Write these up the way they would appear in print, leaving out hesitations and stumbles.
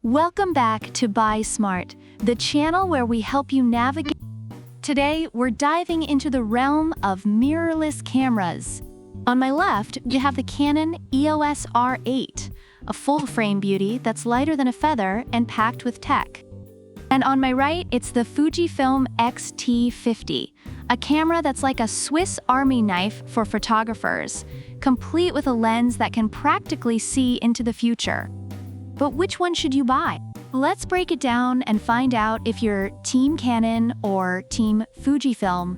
Welcome back to Buy Smart, the channel where we help you navigate. Today, we're diving into the realm of mirrorless cameras. On my left, you have the Canon EOS R8, a full-frame beauty that's lighter than a feather and packed with tech. And on my right, it's the Fujifilm X-T50, a camera that's like a Swiss Army knife for photographers, complete with a lens that can practically see into the future. But which one should you buy? Let's break it down and find out if you're Team Canon or Team Fujifilm.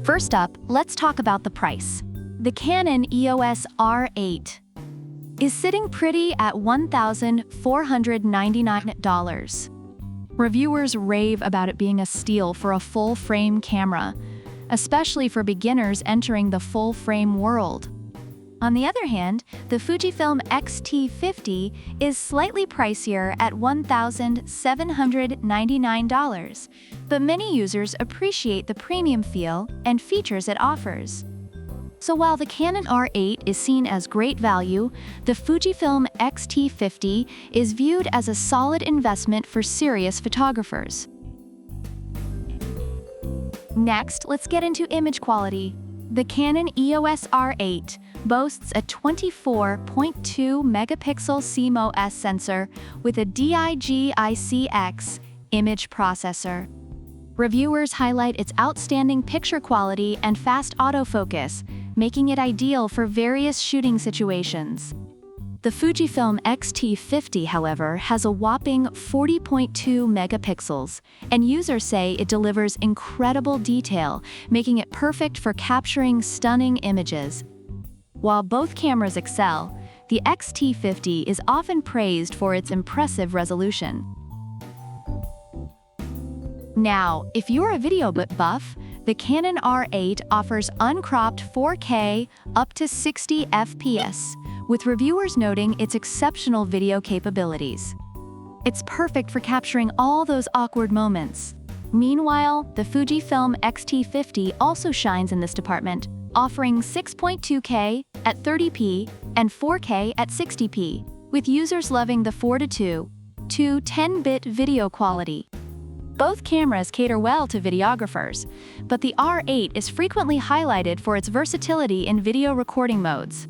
First up, let's talk about the price. The Canon EOS R8 is sitting pretty at $1,499. Reviewers rave about it being a steal for a full-frame camera, especially for beginners entering the full-frame world. On the other hand, the Fujifilm X-T50 is slightly pricier at $1,799, but many users appreciate the premium feel and features it offers. So while the Canon R8 is seen as great value, the Fujifilm X-T50 is viewed as a solid investment for serious photographers. Next, let's get into image quality. The Canon EOS R8 boasts a 24.2 megapixel CMOS sensor with a DIGIC image processor. Reviewers highlight its outstanding picture quality and fast autofocus, making it ideal for various shooting situations. The Fujifilm X-T50, however, has a whopping 40.2 megapixels, and users say it delivers incredible detail, making it perfect for capturing stunning images. While both cameras excel, the X-T50 is often praised for its impressive resolution. Now, if you're a video buff, the Canon R8 offers uncropped 4K up to 60 FPS, with reviewers noting its exceptional video capabilities. It's perfect for capturing all those awkward moments. Meanwhile, the Fujifilm X-T50 also shines in this department, offering 6.2K at 30p and 4K at 60p, with users loving the 4:2 to 10-bit video quality. Both cameras cater well to videographers, but the R8 is frequently highlighted for its versatility in video recording modes.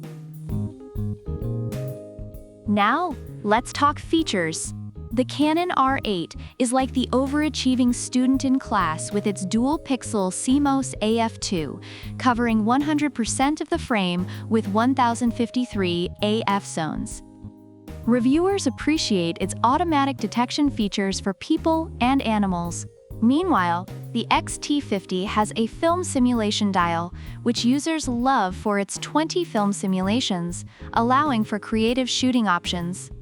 Now, let's talk features. The Canon R8 is like the overachieving student in class with its dual-pixel CMOS AF2, covering 100% of the frame with 1053 AF zones. Reviewers appreciate its automatic detection features for people and animals. Meanwhile, the X-T50 has a film simulation dial, which users love for its 20 film simulations, allowing for creative shooting options.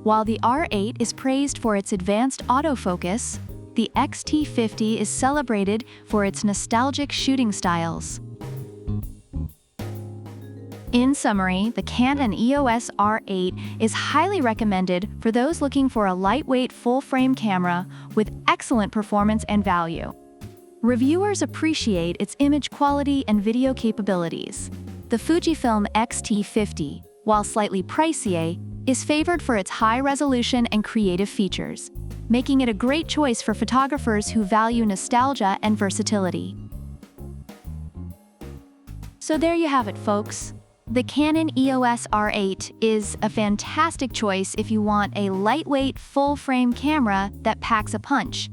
While the R8 is praised for its advanced autofocus, the X-T50 is celebrated for its nostalgic shooting styles. In summary, the Canon EOS R8 is highly recommended for those looking for a lightweight full-frame camera with excellent performance and value. Reviewers appreciate its image quality and video capabilities. The Fujifilm X-T50, while slightly pricier, is favored for its high resolution and creative features, making it a great choice for photographers who value nostalgia and versatility. So there you have it, folks. The Canon EOS R8 is a fantastic choice if you want a lightweight, full-frame camera that packs a punch.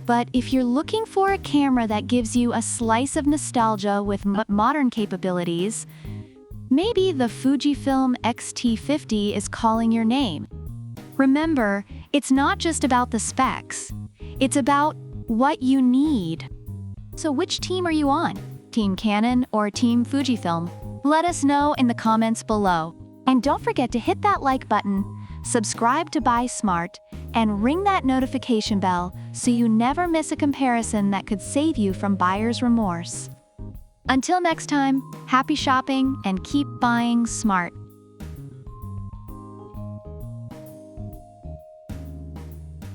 But if you're looking for a camera that gives you a slice of nostalgia with modern capabilities, maybe the Fujifilm X-T50 is calling your name. Remember, it's not just about the specs. It's about what you need. So which team are you on? Team Canon or Team Fujifilm? Let us know in the comments below. And don't forget to hit that like button, subscribe to Buy Smart, and ring that notification bell so you never miss a comparison that could save you from buyer's remorse. Until next time, happy shopping and keep buying smart.